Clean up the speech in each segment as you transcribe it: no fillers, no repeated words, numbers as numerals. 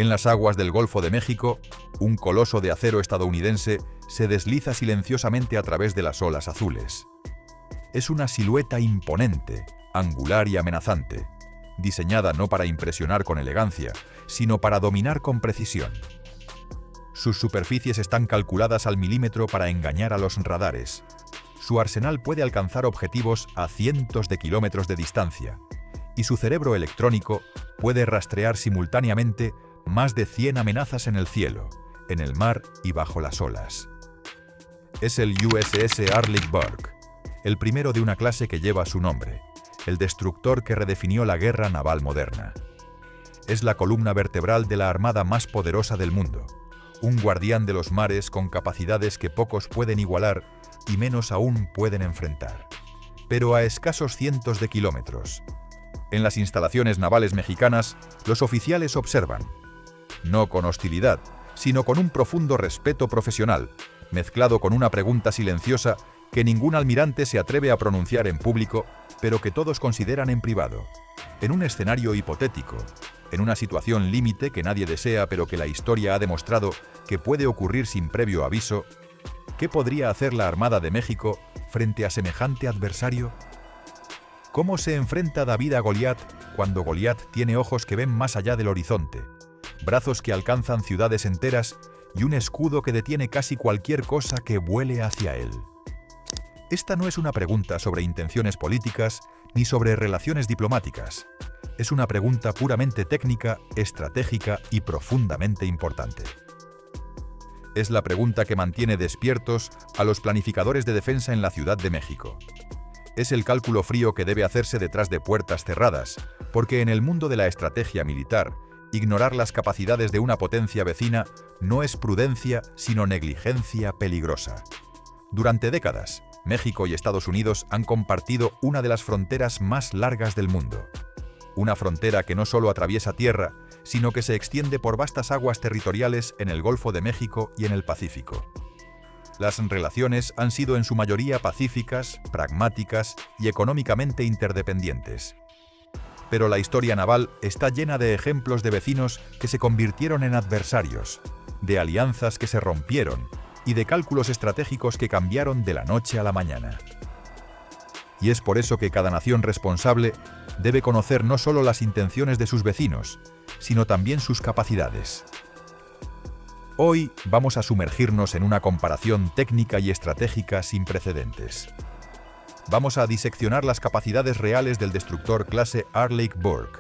En las aguas del Golfo de México, un coloso de acero estadounidense se desliza silenciosamente a través de las olas azules. Es una silueta imponente, angular y amenazante, diseñada no para impresionar con elegancia, sino para dominar con precisión. Sus superficies están calculadas al milímetro para engañar a los radares. Su arsenal puede alcanzar objetivos a cientos de kilómetros de distancia, y su cerebro electrónico puede rastrear simultáneamente más de 100 amenazas en el cielo, en el mar y bajo las olas. Es el USS Arleigh Burke, el primero de una clase que lleva su nombre, el destructor que redefinió la guerra naval moderna. Es la columna vertebral de la armada más poderosa del mundo, un guardián de los mares con capacidades que pocos pueden igualar y menos aún pueden enfrentar. Pero a escasos cientos de kilómetros. En las instalaciones navales mexicanas, los oficiales observan, no con hostilidad, sino con un profundo respeto profesional, mezclado con una pregunta silenciosa que ningún almirante se atreve a pronunciar en público, pero que todos consideran en privado. En un escenario hipotético, en una situación límite que nadie desea pero que la historia ha demostrado que puede ocurrir sin previo aviso, ¿qué podría hacer la Armada de México frente a semejante adversario? ¿Cómo se enfrenta David a Goliat cuando Goliat tiene ojos que ven más allá del horizonte, brazos que alcanzan ciudades enteras y un escudo que detiene casi cualquier cosa que vuele hacia él? Esta no es una pregunta sobre intenciones políticas ni sobre relaciones diplomáticas. Es una pregunta puramente técnica, estratégica y profundamente importante. Es la pregunta que mantiene despiertos a los planificadores de defensa en la Ciudad de México. Es el cálculo frío que debe hacerse detrás de puertas cerradas, porque en el mundo de la estrategia militar, ignorar las capacidades de una potencia vecina no es prudencia, sino negligencia peligrosa. Durante décadas, México y Estados Unidos han compartido una de las fronteras más largas del mundo. Una frontera que no solo atraviesa tierra, sino que se extiende por vastas aguas territoriales en el Golfo de México y en el Pacífico. Las relaciones han sido en su mayoría pacíficas, pragmáticas y económicamente interdependientes. Pero la historia naval está llena de ejemplos de vecinos que se convirtieron en adversarios, de alianzas que se rompieron y de cálculos estratégicos que cambiaron de la noche a la mañana. Y es por eso que cada nación responsable debe conocer no solo las intenciones de sus vecinos, sino también sus capacidades. Hoy vamos a sumergirnos en una comparación técnica y estratégica sin precedentes. Vamos a diseccionar las capacidades reales del destructor clase Arleigh Burke,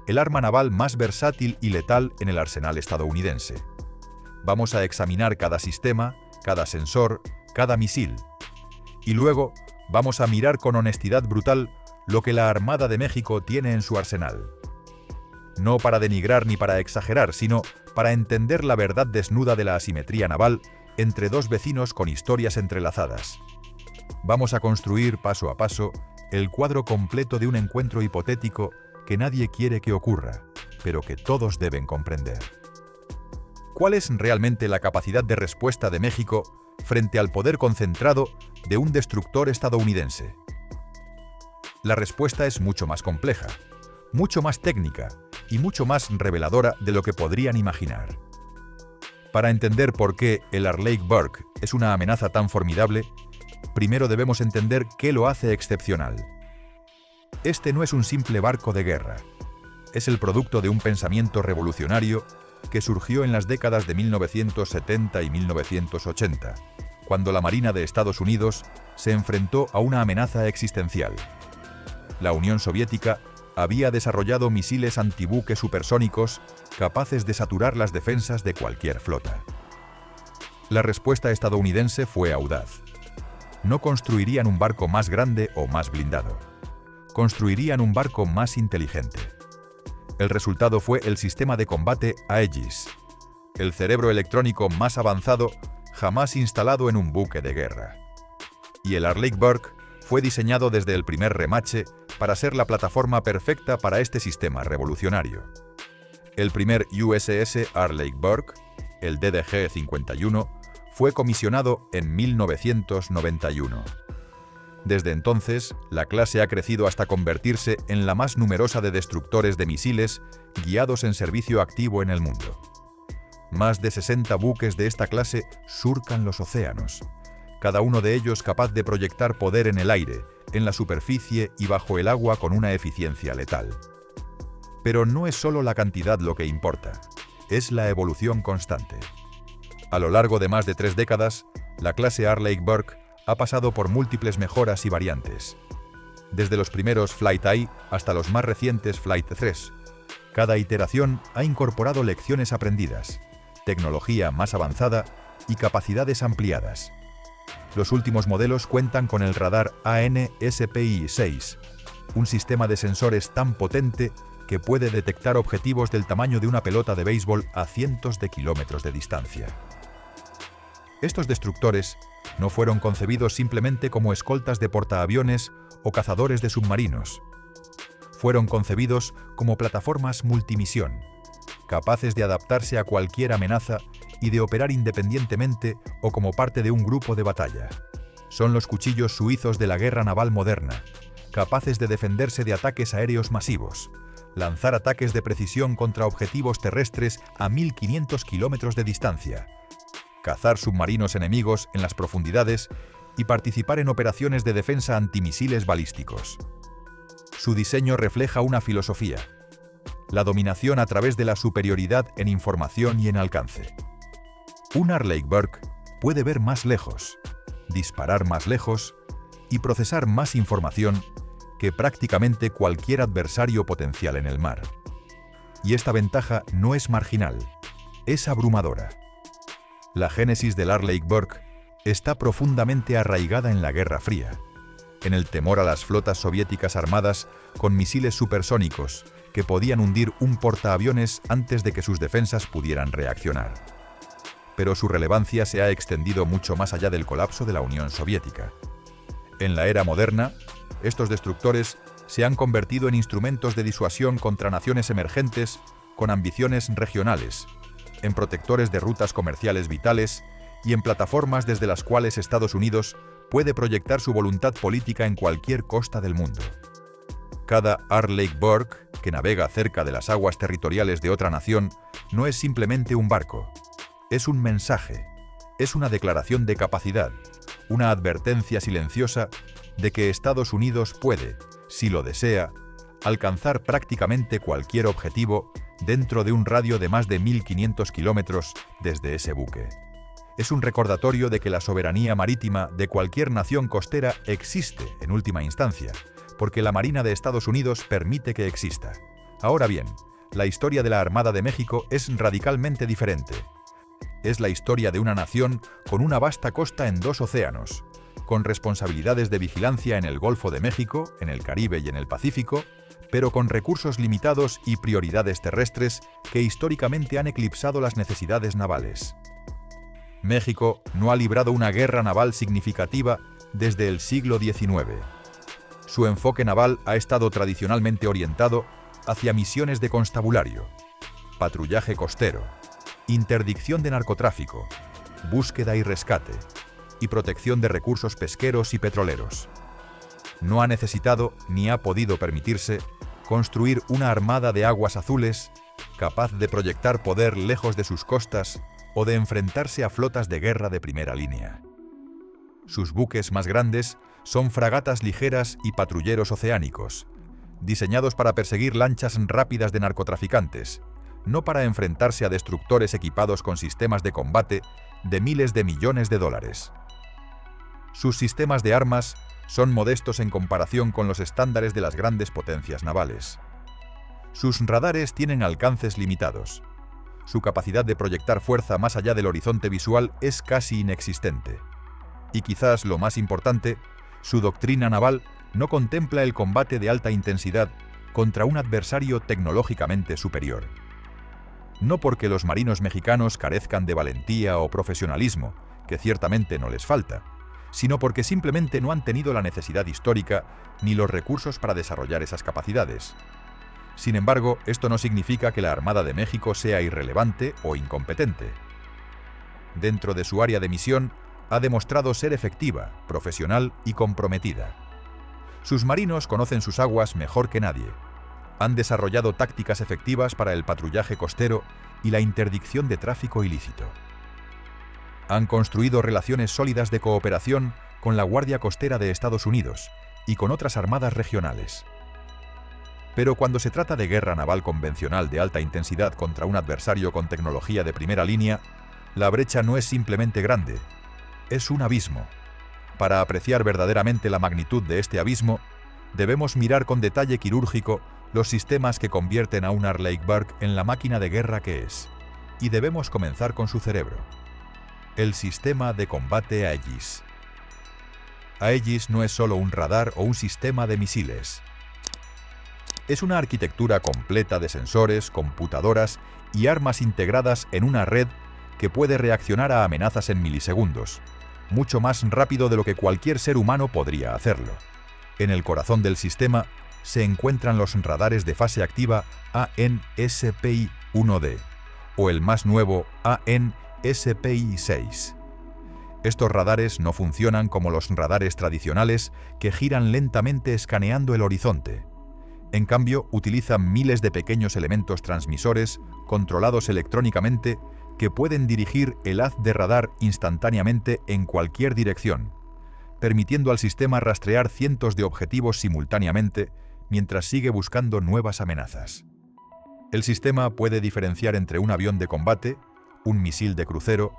el arma naval más versátil y letal en el arsenal estadounidense. Vamos a examinar cada sistema, cada sensor, cada misil. Y luego vamos a mirar con honestidad brutal lo que la Armada de México tiene en su arsenal. No para denigrar ni para exagerar, sino para entender la verdad desnuda de la asimetría naval entre dos vecinos con historias entrelazadas. Vamos a construir paso a paso el cuadro completo de un encuentro hipotético que nadie quiere que ocurra, pero que todos deben comprender. ¿Cuál es realmente la capacidad de respuesta de México frente al poder concentrado de un destructor estadounidense? La respuesta es mucho más compleja, mucho más técnica y mucho más reveladora de lo que podrían imaginar. Para entender por qué el Arleigh Burke es una amenaza tan formidable, primero debemos entender qué lo hace excepcional. Este no es un simple barco de guerra. Es el producto de un pensamiento revolucionario que surgió en las décadas de 1970 y 1980, cuando la Marina de Estados Unidos se enfrentó a una amenaza existencial. La Unión Soviética había desarrollado misiles antibuque supersónicos capaces de saturar las defensas de cualquier flota. La respuesta estadounidense fue audaz. No construirían un barco más grande o más blindado. Construirían un barco más inteligente. El resultado fue el sistema de combate Aegis, el cerebro electrónico más avanzado jamás instalado en un buque de guerra. Y el Arleigh Burke fue diseñado desde el primer remache para ser la plataforma perfecta para este sistema revolucionario. El primer USS Arleigh Burke, el DDG-51, fue comisionado en 1991. Desde entonces, la clase ha crecido hasta convertirse en la más numerosa de destructores de misiles guiados en servicio activo en el mundo. Más de 60 buques de esta clase surcan los océanos, cada uno de ellos capaz de proyectar poder en el aire, en la superficie y bajo el agua con una eficiencia letal. Pero no es solo la cantidad lo que importa, es la evolución constante. A lo largo de más de 3 décadas, la clase Arleigh Burke ha pasado por múltiples mejoras y variantes. Desde los primeros Flight I hasta los más recientes Flight 3, cada iteración ha incorporado lecciones aprendidas, tecnología más avanzada y capacidades ampliadas. Los últimos modelos cuentan con el radar AN/SPI-6, un sistema de sensores tan potente que puede detectar objetivos del tamaño de una pelota de béisbol a cientos de kilómetros de distancia. Estos destructores no fueron concebidos simplemente como escoltas de portaaviones o cazadores de submarinos. Fueron concebidos como plataformas multimisión, capaces de adaptarse a cualquier amenaza y de operar independientemente o como parte de un grupo de batalla. Son los cuchillos suizos de la guerra naval moderna, capaces de defenderse de ataques aéreos masivos, lanzar ataques de precisión contra objetivos terrestres a 1500 kilómetros de distancia, cazar submarinos enemigos en las profundidades y participar en operaciones de defensa antimisiles balísticos. Su diseño refleja una filosofía: la dominación a través de la superioridad en información y en alcance. Un Arleigh Burke puede ver más lejos, disparar más lejos y procesar más información que prácticamente cualquier adversario potencial en el mar. Y esta ventaja no es marginal, es abrumadora. La génesis del Arleigh Burke está profundamente arraigada en la Guerra Fría, en el temor a las flotas soviéticas armadas con misiles supersónicos que podían hundir un portaaviones antes de que sus defensas pudieran reaccionar. Pero su relevancia se ha extendido mucho más allá del colapso de la Unión Soviética. En la era moderna, estos destructores se han convertido en instrumentos de disuasión contra naciones emergentes con ambiciones regionales, en protectores de rutas comerciales vitales y en plataformas desde las cuales Estados Unidos puede proyectar su voluntad política en cualquier costa del mundo. Cada Arleigh Burke que navega cerca de las aguas territoriales de otra nación no es simplemente un barco, es un mensaje, es una declaración de capacidad, una advertencia silenciosa de que Estados Unidos puede, si lo desea, alcanzar prácticamente cualquier objetivo dentro de un radio de más de 1500 kilómetros desde ese buque. Es un recordatorio de que la soberanía marítima de cualquier nación costera existe en última instancia, porque la Marina de Estados Unidos permite que exista. Ahora bien, la historia de la Armada de México es radicalmente diferente. Es la historia de una nación con una vasta costa en 2 océanos, con responsabilidades de vigilancia en el Golfo de México, en el Caribe y en el Pacífico, pero con recursos limitados y prioridades terrestres que históricamente han eclipsado las necesidades navales. México no ha librado una guerra naval significativa desde el siglo XIX. Su enfoque naval ha estado tradicionalmente orientado hacia misiones de constabulario, patrullaje costero, interdicción de narcotráfico, búsqueda y rescate, y protección de recursos pesqueros y petroleros. No ha necesitado ni ha podido permitirse construir una armada de aguas azules capaz de proyectar poder lejos de sus costas o de enfrentarse a flotas de guerra de primera línea. Sus buques más grandes son fragatas ligeras y patrulleros oceánicos, diseñados para perseguir lanchas rápidas de narcotraficantes, no para enfrentarse a destructores equipados con sistemas de combate de miles de millones de dólares. Sus sistemas de armas son modestos en comparación con los estándares de las grandes potencias navales. Sus radares tienen alcances limitados. Su capacidad de proyectar fuerza más allá del horizonte visual es casi inexistente. Y quizás lo más importante, su doctrina naval no contempla el combate de alta intensidad contra un adversario tecnológicamente superior. No porque los marinos mexicanos carezcan de valentía o profesionalismo, que ciertamente no les falta, sino porque simplemente no han tenido la necesidad histórica ni los recursos para desarrollar esas capacidades. Sin embargo, esto no significa que la Armada de México sea irrelevante o incompetente. Dentro de su área de misión, ha demostrado ser efectiva, profesional y comprometida. Sus marinos conocen sus aguas mejor que nadie. Han desarrollado tácticas efectivas para el patrullaje costero y la interdicción de tráfico ilícito. Han construido relaciones sólidas de cooperación con la Guardia Costera de Estados Unidos y con otras armadas regionales. Pero cuando se trata de guerra naval convencional de alta intensidad contra un adversario con tecnología de primera línea, la brecha no es simplemente grande, es un abismo. Para apreciar verdaderamente la magnitud de este abismo, debemos mirar con detalle quirúrgico los sistemas que convierten a un Arleigh Burke en la máquina de guerra que es, y debemos comenzar con su cerebro. El sistema de combate Aegis. Aegis no es solo un radar o un sistema de misiles. Es una arquitectura completa de sensores, computadoras y armas integradas en una red que puede reaccionar a amenazas en milisegundos, mucho más rápido de lo que cualquier ser humano podría hacerlo. En el corazón del sistema se encuentran los radares de fase activa AN/SPI-1D o el más nuevo AN/SPI-6. Estos radares no funcionan como los radares tradicionales que giran lentamente escaneando el horizonte. En cambio, utilizan miles de pequeños elementos transmisores controlados electrónicamente que pueden dirigir el haz de radar instantáneamente en cualquier dirección, permitiendo al sistema rastrear cientos de objetivos simultáneamente mientras sigue buscando nuevas amenazas. El sistema puede diferenciar entre un avión de combate, un misil de crucero,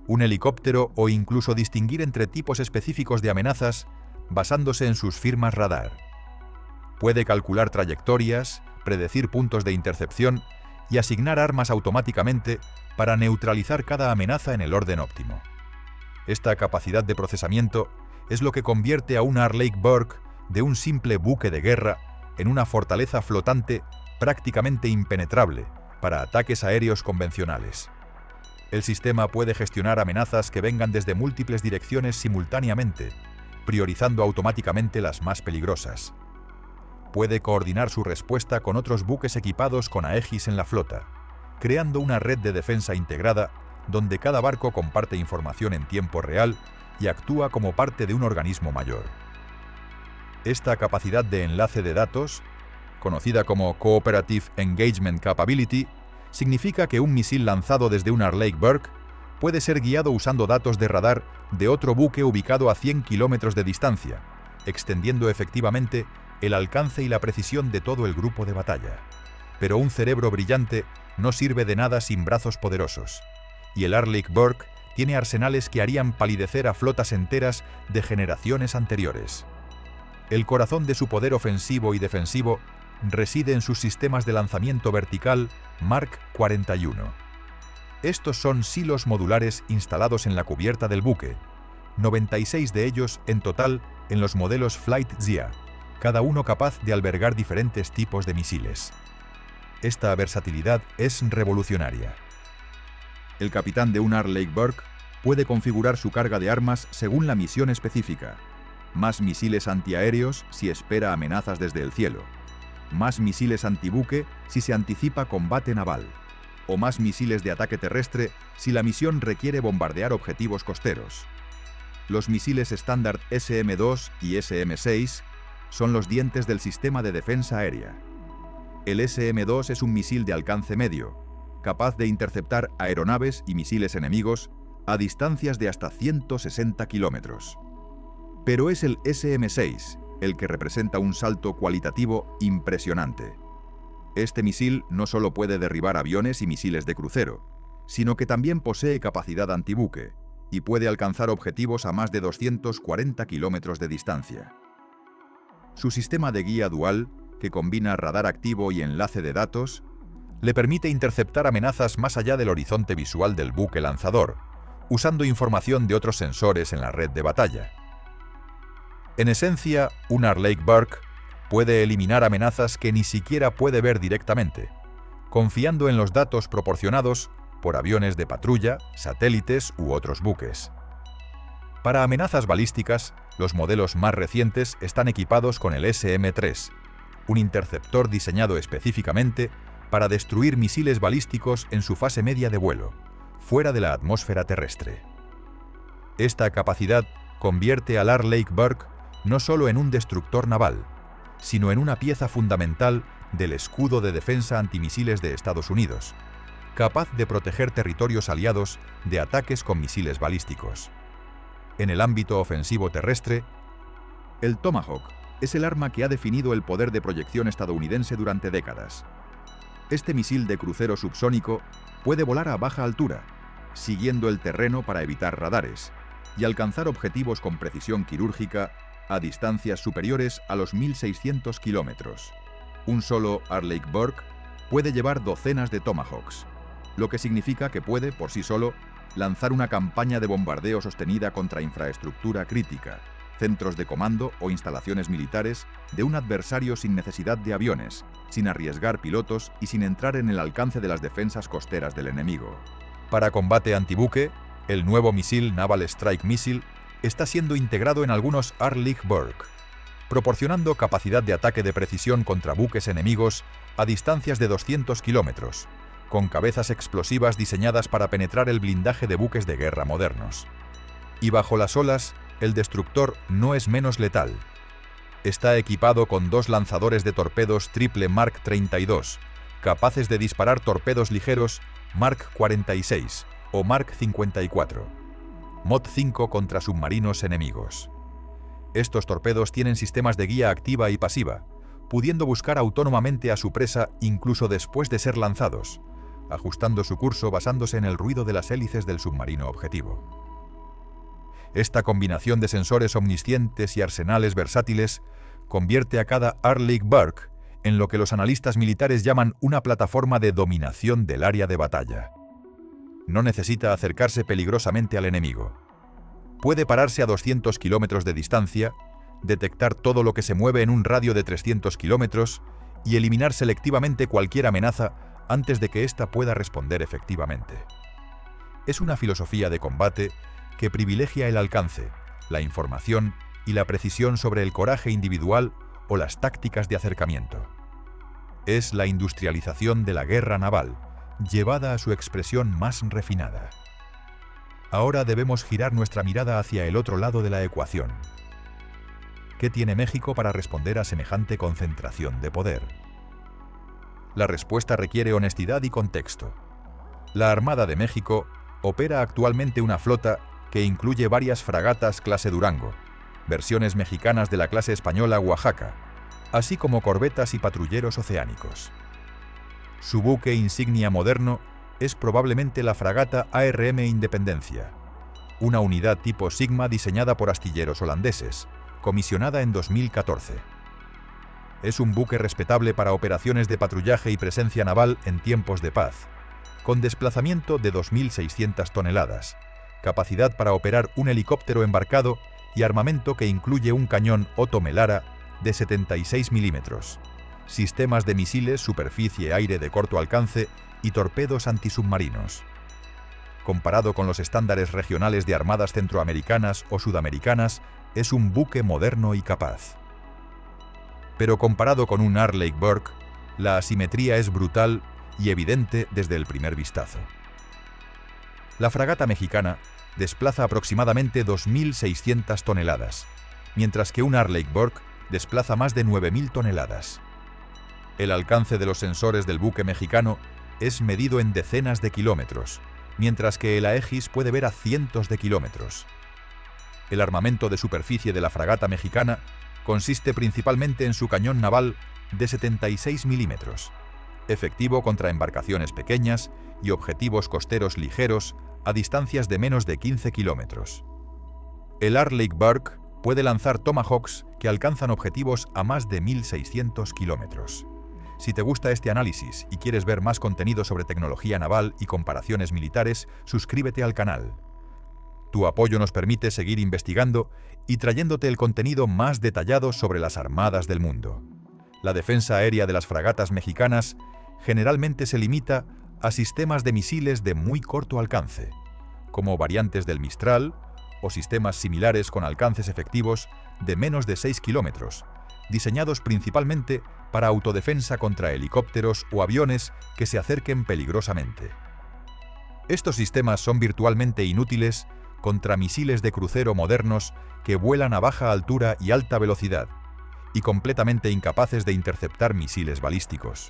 un helicóptero o incluso distinguir entre tipos específicos de amenazas basándose en sus firmas radar. Puede calcular trayectorias, predecir puntos de intercepción y asignar armas automáticamente para neutralizar cada amenaza en el orden óptimo. Esta capacidad de procesamiento es lo que convierte a un Arleigh Burke de un simple buque de guerra en una fortaleza flotante prácticamente impenetrable para ataques aéreos convencionales. El sistema puede gestionar amenazas que vengan desde múltiples direcciones simultáneamente, priorizando automáticamente las más peligrosas. Puede coordinar su respuesta con otros buques equipados con Aegis en la flota, creando una red de defensa integrada donde cada barco comparte información en tiempo real y actúa como parte de un organismo mayor. Esta capacidad de enlace de datos, conocida como Cooperative Engagement Capability, significa que un misil lanzado desde un Arleigh Burke puede ser guiado usando datos de radar de otro buque ubicado a 100 kilómetros de distancia, extendiendo efectivamente el alcance y la precisión de todo el grupo de batalla. Pero un cerebro brillante no sirve de nada sin brazos poderosos, y el Arleigh Burke tiene arsenales que harían palidecer a flotas enteras de generaciones anteriores. El corazón de su poder ofensivo y defensivo reside en sus sistemas de lanzamiento vertical Mark 41. Estos son silos modulares instalados en la cubierta del buque, 96 de ellos en total en los modelos Flight Zia, cada uno capaz de albergar diferentes tipos de misiles. Esta versatilidad es revolucionaria. El capitán de un Arleigh Burke puede configurar su carga de armas según la misión específica. Más misiles antiaéreos si espera amenazas desde el cielo. Más misiles antibuque si se anticipa combate naval. O más misiles de ataque terrestre si la misión requiere bombardear objetivos costeros. Los misiles estándar SM-2 y SM-6 son los dientes del sistema de defensa aérea. El SM-2 es un misil de alcance medio, capaz de interceptar aeronaves y misiles enemigos a distancias de hasta 160 kilómetros. Pero es el SM-6 el que representa un salto cualitativo impresionante. Este misil no solo puede derribar aviones y misiles de crucero, sino que también posee capacidad antibuque y puede alcanzar objetivos a más de 240 kilómetros de distancia. Su sistema de guía dual, que combina radar activo y enlace de datos, le permite interceptar amenazas más allá del horizonte visual del buque lanzador, usando información de otros sensores en la red de batalla. En esencia, un Arleigh Burke puede eliminar amenazas que ni siquiera puede ver directamente, confiando en los datos proporcionados por aviones de patrulla, satélites u otros buques. Para amenazas balísticas, los modelos más recientes están equipados con el SM-3, un interceptor diseñado específicamente para destruir misiles balísticos en su fase media de vuelo, fuera de la atmósfera terrestre. Esta capacidad convierte al Arleigh Burke no solo en un destructor naval, sino en una pieza fundamental del escudo de defensa antimisiles de Estados Unidos, capaz de proteger territorios aliados de ataques con misiles balísticos. En el ámbito ofensivo terrestre, el Tomahawk es el arma que ha definido el poder de proyección estadounidense durante décadas. Este misil de crucero subsónico puede volar a baja altura, siguiendo el terreno para evitar radares, y alcanzar objetivos con precisión quirúrgica a distancias superiores a los 1.600 kilómetros. Un solo Arleigh Burke puede llevar docenas de Tomahawks, lo que significa que puede, por sí solo, lanzar una campaña de bombardeo sostenida contra infraestructura crítica, centros de comando o instalaciones militares de un adversario sin necesidad de aviones, sin arriesgar pilotos y sin entrar en el alcance de las defensas costeras del enemigo. Para combate antibuque, el nuevo misil Naval Strike Missile está siendo integrado en algunos Arleigh Burke, proporcionando capacidad de ataque de precisión contra buques enemigos a distancias de 200 kilómetros, con cabezas explosivas diseñadas para penetrar el blindaje de buques de guerra modernos. Y bajo las olas, el destructor no es menos letal. Está equipado con 2 lanzadores de torpedos triple Mark 32, capaces de disparar torpedos ligeros Mark 46 o Mark 54, Mod 5 contra submarinos enemigos. Estos torpedos tienen sistemas de guía activa y pasiva, pudiendo buscar autónomamente a su presa incluso después de ser lanzados, ajustando su curso basándose en el ruido de las hélices del submarino objetivo. Esta combinación de sensores omniscientes y arsenales versátiles convierte a cada Arleigh Burke en lo que los analistas militares llaman una plataforma de dominación del área de batalla. No necesita acercarse peligrosamente al enemigo. Puede pararse a 200 kilómetros de distancia, detectar todo lo que se mueve en un radio de 300 kilómetros y eliminar selectivamente cualquier amenaza antes de que ésta pueda responder efectivamente. Es una filosofía de combate que privilegia el alcance, la información y la precisión sobre el coraje individual o las tácticas de acercamiento. Es la industrialización de la guerra naval, llevada a su expresión más refinada. Ahora debemos girar nuestra mirada hacia el otro lado de la ecuación. ¿Qué tiene México para responder a semejante concentración de poder? La respuesta requiere honestidad y contexto. La Armada de México opera actualmente una flota que incluye varias fragatas clase Durango, versiones mexicanas de la clase española Oaxaca, así como corbetas y patrulleros oceánicos. Su buque insignia moderno es probablemente la fragata ARM Independencia, una unidad tipo Sigma diseñada por astilleros holandeses, comisionada en 2014. Es un buque respetable para operaciones de patrullaje y presencia naval en tiempos de paz, con desplazamiento de 2.600 toneladas, capacidad para operar un helicóptero embarcado y armamento que incluye un cañón Otto Melara de 76 milímetros, sistemas de misiles superficie-aire de corto alcance y torpedos antisubmarinos. Comparado con los estándares regionales de armadas centroamericanas o sudamericanas, es un buque moderno y capaz. Pero comparado con un Arleigh Burke, la asimetría es brutal y evidente desde el primer vistazo. La fragata mexicana desplaza aproximadamente 2.600 toneladas, mientras que un Arleigh Burke desplaza más de 9.000 toneladas. El alcance de los sensores del buque mexicano es medido en decenas de kilómetros, mientras que el Aegis puede ver a cientos de kilómetros. El armamento de superficie de la fragata mexicana consiste principalmente en su cañón naval de 76 milímetros, efectivo contra embarcaciones pequeñas y objetivos costeros ligeros a distancias de menos de 15 kilómetros. El Arleigh Burke puede lanzar Tomahawks que alcanzan objetivos a más de 1.600 kilómetros. Si te gusta este análisis y quieres ver más contenido sobre tecnología naval y comparaciones militares, suscríbete al canal. Tu apoyo nos permite seguir investigando y trayéndote el contenido más detallado sobre las armadas del mundo. La defensa aérea de las fragatas mexicanas generalmente se limita a sistemas de misiles de muy corto alcance, como variantes del Mistral o sistemas similares con alcances efectivos de menos de 6 kilómetros, diseñados principalmente para autodefensa contra helicópteros o aviones que se acerquen peligrosamente. Estos sistemas son virtualmente inútiles contra misiles de crucero modernos que vuelan a baja altura y alta velocidad, y completamente incapaces de interceptar misiles balísticos.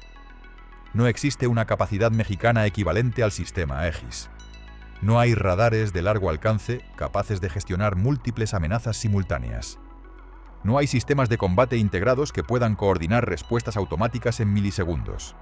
No existe una capacidad mexicana equivalente al sistema Aegis. No hay radares de largo alcance capaces de gestionar múltiples amenazas simultáneas. No hay sistemas de combate integrados que puedan coordinar respuestas automáticas en milisegundos.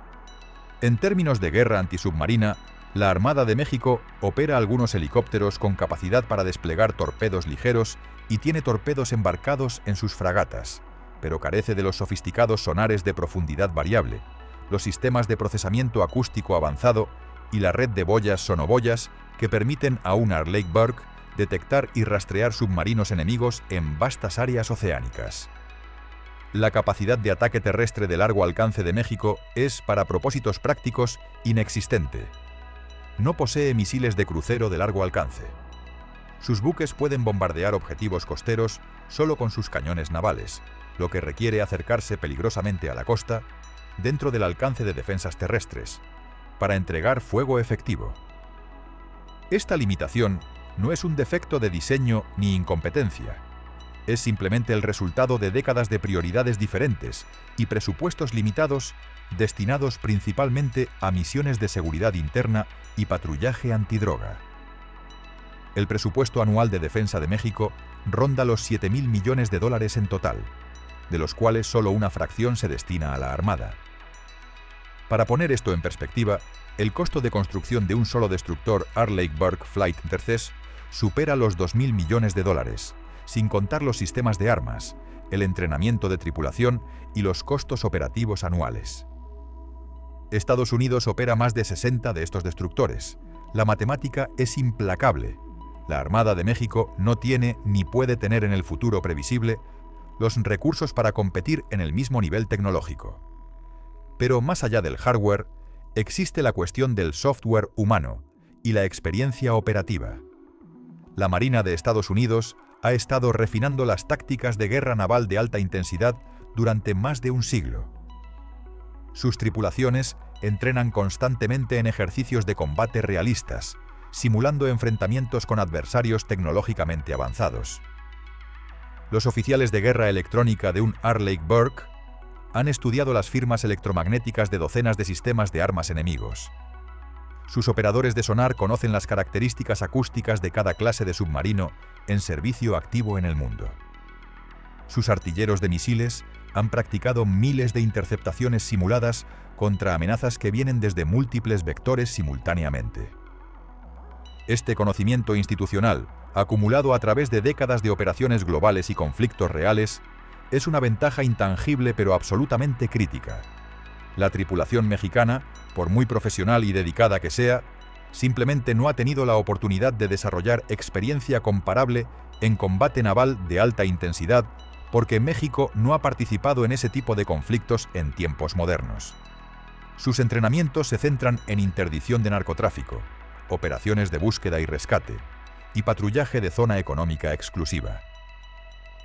En términos de guerra antisubmarina, la Armada de México opera algunos helicópteros con capacidad para desplegar torpedos ligeros y tiene torpedos embarcados en sus fragatas, pero carece de los sofisticados sonares de profundidad variable, los sistemas de procesamiento acústico avanzado y la red de boyas sonoboyas que permiten a un Arleigh Burke detectar y rastrear submarinos enemigos en vastas áreas oceánicas. La capacidad de ataque terrestre de largo alcance de México es, para propósitos prácticos, inexistente. No posee misiles de crucero de largo alcance. Sus buques pueden bombardear objetivos costeros solo con sus cañones navales, lo que requiere acercarse peligrosamente a la costa, dentro del alcance de defensas terrestres, para entregar fuego efectivo. Esta limitación no es un defecto de diseño ni incompetencia. Es simplemente el resultado de décadas de prioridades diferentes y presupuestos limitados destinados principalmente a misiones de seguridad interna y patrullaje antidroga. El presupuesto anual de defensa de México ronda los 7.000 millones de dólares en total, de los cuales solo una fracción se destina a la Armada. Para poner esto en perspectiva, el costo de construcción de un solo destructor Arleigh Burke Flight Intercept supera los 2.000 millones de dólares, sin contar los sistemas de armas, el entrenamiento de tripulación y los costos operativos anuales. Estados Unidos opera más de 60 de estos destructores. La matemática es implacable. La Armada de México no tiene ni puede tener en el futuro previsible los recursos para competir en el mismo nivel tecnológico. Pero más allá del hardware, existe la cuestión del software humano y la experiencia operativa. La Marina de Estados Unidos ha estado refinando las tácticas de guerra naval de alta intensidad durante más de un siglo. Sus tripulaciones entrenan constantemente en ejercicios de combate realistas, simulando enfrentamientos con adversarios tecnológicamente avanzados. Los oficiales de guerra electrónica de un Arleigh Burke han estudiado las firmas electromagnéticas de docenas de sistemas de armas enemigos. Sus operadores de sonar conocen las características acústicas de cada clase de submarino en servicio activo en el mundo. Sus artilleros de misiles han practicado miles de interceptaciones simuladas contra amenazas que vienen desde múltiples vectores simultáneamente. Este conocimiento institucional, acumulado a través de décadas de operaciones globales y conflictos reales, es una ventaja intangible pero absolutamente crítica. La tripulación mexicana, por muy profesional y dedicada que sea, simplemente no ha tenido la oportunidad de desarrollar experiencia comparable en combate naval de alta intensidad porque México no ha participado en ese tipo de conflictos en tiempos modernos. Sus entrenamientos se centran en interdicción de narcotráfico, operaciones de búsqueda y rescate y patrullaje de zona económica exclusiva.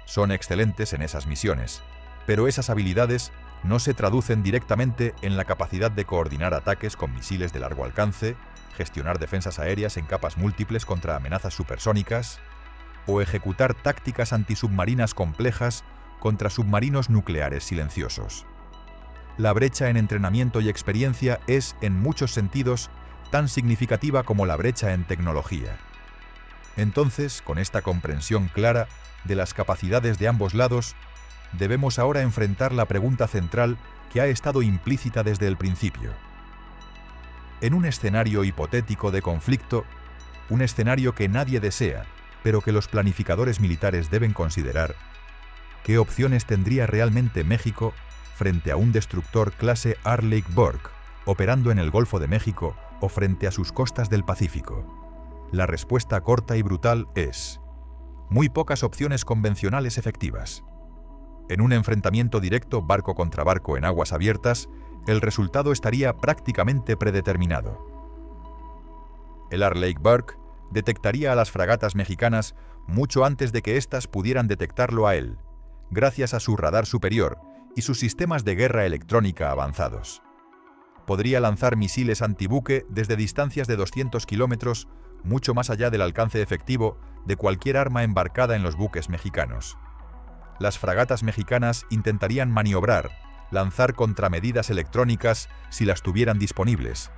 Son excelentes en esas misiones, pero esas habilidades no se traducen directamente en la capacidad de coordinar ataques con misiles de largo alcance, gestionar defensas aéreas en capas múltiples contra amenazas supersónicas o ejecutar tácticas antisubmarinas complejas contra submarinos nucleares silenciosos. La brecha en entrenamiento y experiencia es, en muchos sentidos, tan significativa como la brecha en tecnología. Entonces, con esta comprensión clara de las capacidades de ambos lados, debemos ahora enfrentar la pregunta central que ha estado implícita desde el principio. En un escenario hipotético de conflicto, un escenario que nadie desea, pero que los planificadores militares deben considerar, ¿qué opciones tendría realmente México frente a un destructor clase Arleigh Burke operando en el Golfo de México o frente a sus costas del Pacífico? La respuesta corta y brutal es: muy pocas opciones convencionales efectivas. En un enfrentamiento directo barco contra barco en aguas abiertas, el resultado estaría prácticamente predeterminado. El Arleigh Burke detectaría a las fragatas mexicanas mucho antes de que éstas pudieran detectarlo a él, gracias a su radar superior y sus sistemas de guerra electrónica avanzados. Podría lanzar misiles antibuque desde distancias de 200 kilómetros, mucho más allá del alcance efectivo de cualquier arma embarcada en los buques mexicanos. las fragatas mexicanas intentarían maniobrar, lanzar contramedidas electrónicas si las tuvieran disponibles.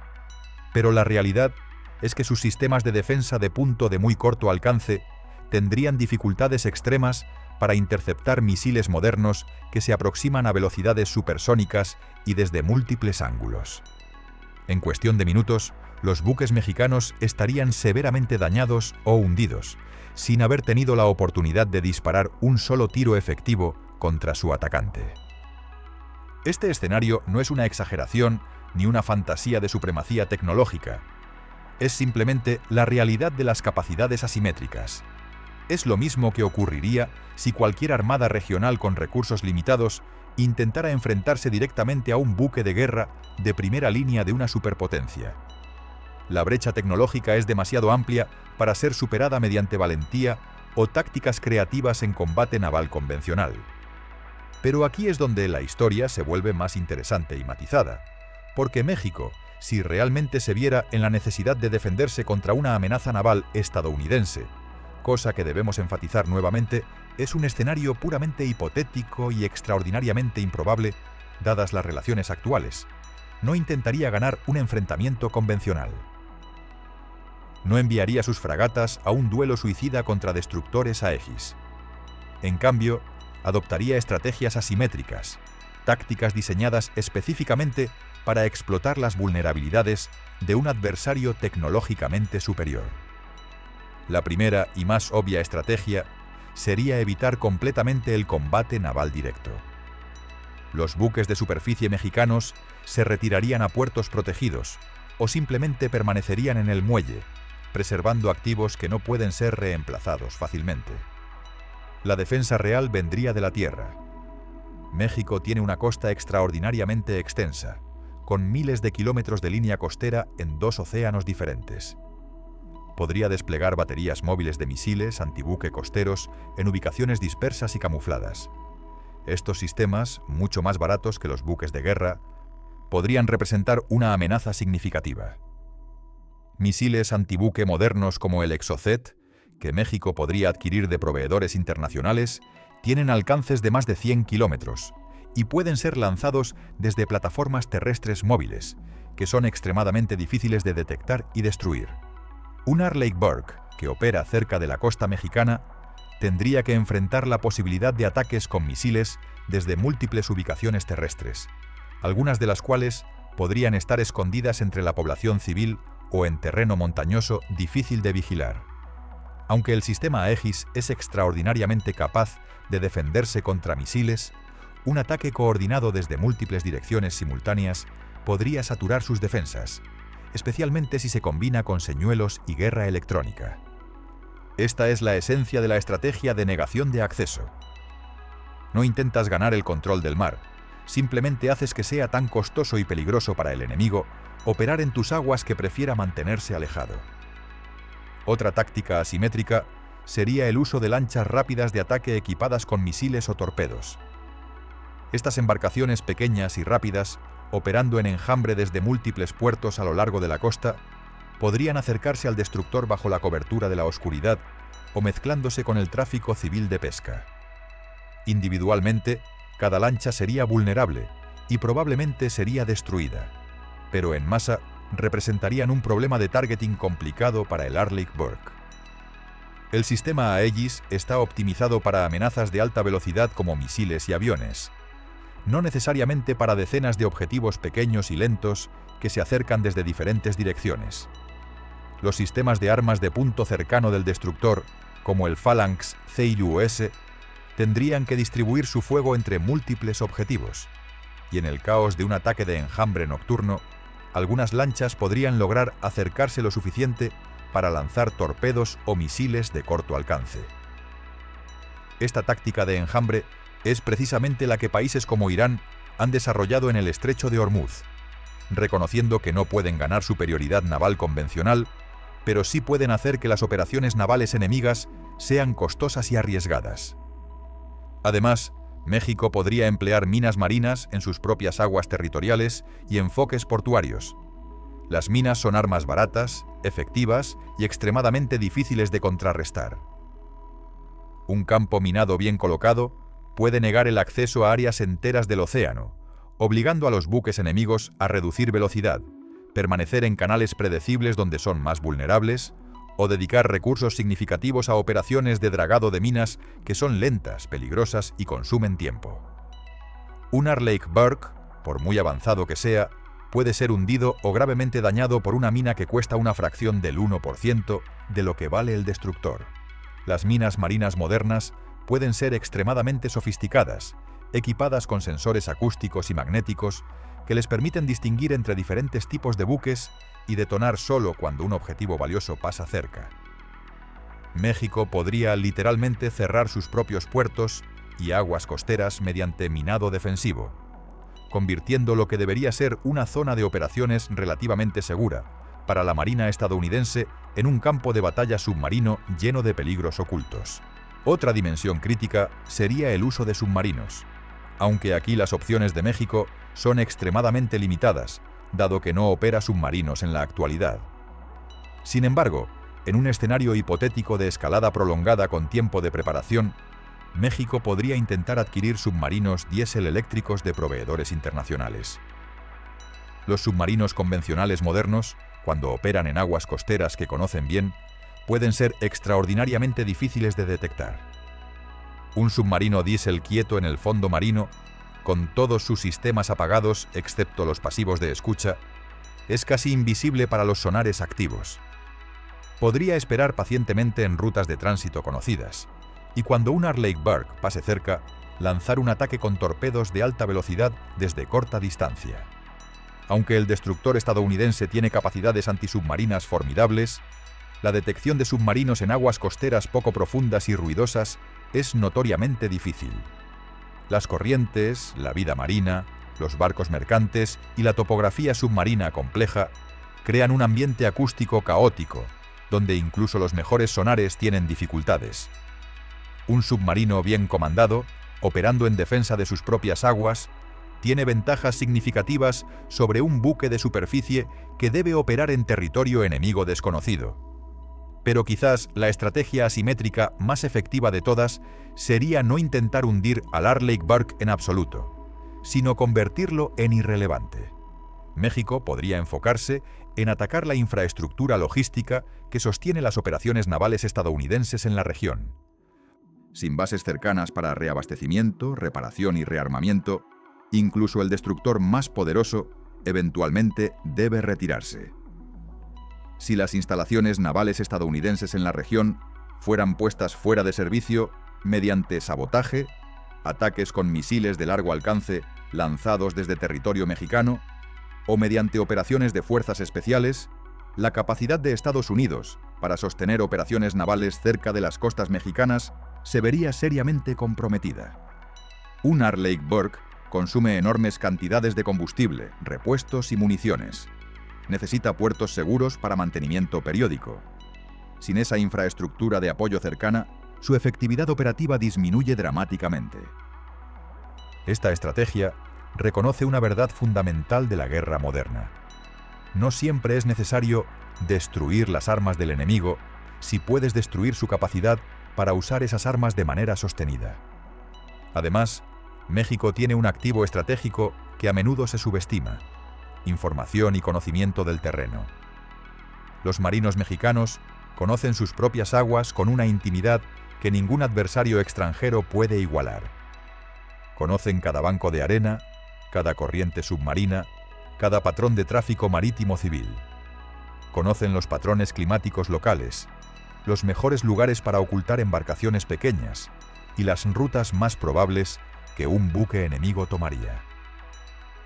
Pero la realidad es que sus sistemas de defensa de punto de muy corto alcance tendrían dificultades extremas para interceptar misiles modernos que se aproximan a velocidades supersónicas y desde múltiples ángulos. En cuestión de minutos, los buques mexicanos estarían severamente dañados o hundidos, sin haber tenido la oportunidad de disparar un solo tiro efectivo contra su atacante. Este escenario no es una exageración ni una fantasía de supremacía tecnológica. Es simplemente la realidad de las capacidades asimétricas. Es lo mismo que ocurriría si cualquier armada regional con recursos limitados intentara enfrentarse directamente a un buque de guerra de primera línea de una superpotencia. La brecha tecnológica es demasiado amplia para ser superada mediante valentía o tácticas creativas en combate naval convencional. Pero aquí es donde la historia se vuelve más interesante y matizada, porque México, si realmente se viera en la necesidad de defenderse contra una amenaza naval estadounidense, cosa que debemos enfatizar nuevamente, es un escenario puramente hipotético y extraordinariamente improbable, dadas las relaciones actuales, no intentaría ganar un enfrentamiento convencional. No enviaría sus fragatas a un duelo suicida contra destructores Aegis. En cambio, adoptaría estrategias asimétricas, tácticas diseñadas específicamente para explotar las vulnerabilidades de un adversario tecnológicamente superior. La primera y más obvia estrategia sería evitar completamente el combate naval directo. Los buques de superficie mexicanos se retirarían a puertos protegidos o simplemente permanecerían en el muelle, preservando activos que no pueden ser reemplazados fácilmente. La defensa real vendría de la tierra. México tiene una costa extraordinariamente extensa, con miles de kilómetros de línea costera en 2 océanos diferentes. Podría desplegar baterías móviles de misiles antibuque costeros en ubicaciones dispersas y camufladas. Estos sistemas, mucho más baratos que los buques de guerra, podrían representar una amenaza significativa. Misiles antibuque modernos como el Exocet, que México podría adquirir de proveedores internacionales, tienen alcances de más de 100 kilómetros y pueden ser lanzados desde plataformas terrestres móviles, que son extremadamente difíciles de detectar y destruir. Un Arleigh Burke, que opera cerca de la costa mexicana, tendría que enfrentar la posibilidad de ataques con misiles desde múltiples ubicaciones terrestres, algunas de las cuales podrían estar escondidas entre la población civil o en terreno montañoso difícil de vigilar. Aunque el sistema Aegis es extraordinariamente capaz de defenderse contra misiles, un ataque coordinado desde múltiples direcciones simultáneas podría saturar sus defensas, especialmente si se combina con señuelos y guerra electrónica. Esta es la esencia de la estrategia de negación de acceso. No intentas ganar el control del mar, simplemente haces que sea tan costoso y peligroso para el enemigo operar en tus aguas que prefiera mantenerse alejado. Otra táctica asimétrica sería el uso de lanchas rápidas de ataque equipadas con misiles o torpedos. Estas embarcaciones pequeñas y rápidas, operando en enjambre desde múltiples puertos a lo largo de la costa, podrían acercarse al destructor bajo la cobertura de la oscuridad o mezclándose con el tráfico civil de pesca. Individualmente, cada lancha sería vulnerable y probablemente sería destruida, pero en masa representarían un problema de targeting complicado para el Arleigh Burke. El sistema Aegis está optimizado para amenazas de alta velocidad como misiles y aviones, no necesariamente para decenas de objetivos pequeños y lentos que se acercan desde diferentes direcciones. Los sistemas de armas de punto cercano del destructor, como el Phalanx CIUS, tendrían que distribuir su fuego entre múltiples objetivos, y en el caos de un ataque de enjambre nocturno, algunas lanchas podrían lograr acercarse lo suficiente para lanzar torpedos o misiles de corto alcance. Esta táctica de enjambre es precisamente la que países como Irán han desarrollado en el estrecho de Hormuz, reconociendo que no pueden ganar superioridad naval convencional, pero sí pueden hacer que las operaciones navales enemigas sean costosas y arriesgadas. Además, México podría emplear minas marinas en sus propias aguas territoriales y enfoques portuarios. Las minas son armas baratas, efectivas y extremadamente difíciles de contrarrestar. Un campo minado bien colocado puede negar el acceso a áreas enteras del océano, obligando a los buques enemigos a reducir velocidad, permanecer en canales predecibles donde son más vulnerables, o dedicar recursos significativos a operaciones de dragado de minas que son lentas, peligrosas y consumen tiempo. Un Arleigh Burke, por muy avanzado que sea, puede ser hundido o gravemente dañado por una mina que cuesta una fracción del 1% de lo que vale el destructor. Las minas marinas modernas pueden ser extremadamente sofisticadas, equipadas con sensores acústicos y magnéticos que les permiten distinguir entre diferentes tipos de buques y detonar solo cuando un objetivo valioso pasa cerca. México podría literalmente cerrar sus propios puertos y aguas costeras mediante minado defensivo, convirtiendo lo que debería ser una zona de operaciones relativamente segura para la Marina estadounidense en un campo de batalla submarino lleno de peligros ocultos. Otra dimensión crítica sería el uso de submarinos, aunque aquí las opciones de México son extremadamente limitadas, dado que no opera submarinos en la actualidad. Sin embargo, en un escenario hipotético de escalada prolongada con tiempo de preparación, México podría intentar adquirir submarinos diésel eléctricos de proveedores internacionales. Los submarinos convencionales modernos, cuando operan en aguas costeras que conocen bien, pueden ser extraordinariamente difíciles de detectar. Un submarino diésel quieto en el fondo marino, con todos sus sistemas apagados excepto los pasivos de escucha, es casi invisible para los sonares activos. Podría esperar pacientemente en rutas de tránsito conocidas, y cuando un Arleigh Burke pase cerca, lanzar un ataque con torpedos de alta velocidad desde corta distancia. Aunque el destructor estadounidense tiene capacidades antisubmarinas formidables, la detección de submarinos en aguas costeras poco profundas y ruidosas es notoriamente difícil. Las corrientes, la vida marina, los barcos mercantes y la topografía submarina compleja crean un ambiente acústico caótico, donde incluso los mejores sonares tienen dificultades. Un submarino bien comandado, operando en defensa de sus propias aguas, tiene ventajas significativas sobre un buque de superficie que debe operar en territorio enemigo desconocido. Pero quizás la estrategia asimétrica más efectiva de todas sería no intentar hundir al Arleigh Burke en absoluto, sino convertirlo en irrelevante. México podría enfocarse en atacar la infraestructura logística que sostiene las operaciones navales estadounidenses en la región. Sin bases cercanas para reabastecimiento, reparación y rearmamiento, incluso el destructor más poderoso eventualmente debe retirarse. Si las instalaciones navales estadounidenses en la región fueran puestas fuera de servicio mediante sabotaje, ataques con misiles de largo alcance lanzados desde territorio mexicano o mediante operaciones de fuerzas especiales, la capacidad de Estados Unidos para sostener operaciones navales cerca de las costas mexicanas se vería seriamente comprometida. Un Arleigh Burke consume enormes cantidades de combustible, repuestos y municiones. Necesita puertos seguros para mantenimiento periódico. Sin esa infraestructura de apoyo cercana, su efectividad operativa disminuye dramáticamente. Esta estrategia reconoce una verdad fundamental de la guerra moderna. No siempre es necesario destruir las armas del enemigo si puedes destruir su capacidad para usar esas armas de manera sostenida. Además, México tiene un activo estratégico que a menudo se subestima: información y conocimiento del terreno. Los marinos mexicanos conocen sus propias aguas con una intimidad que ningún adversario extranjero puede igualar. Conocen cada banco de arena, cada corriente submarina, cada patrón de tráfico marítimo civil. Conocen los patrones climáticos locales, los mejores lugares para ocultar embarcaciones pequeñas y las rutas más probables que un buque enemigo tomaría.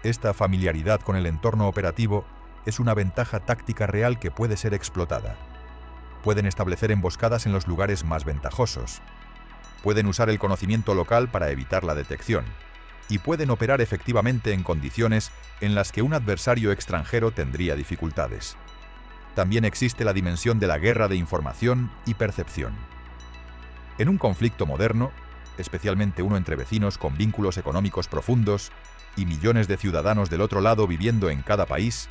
Esta familiaridad con el entorno operativo es una ventaja táctica real que puede ser explotada. Pueden establecer emboscadas en los lugares más ventajosos. Pueden usar el conocimiento local para evitar la detección. Y pueden operar efectivamente en condiciones en las que un adversario extranjero tendría dificultades. También existe la dimensión de la guerra de información y percepción. En un conflicto moderno, especialmente uno entre vecinos con vínculos económicos profundos y millones de ciudadanos del otro lado viviendo en cada país,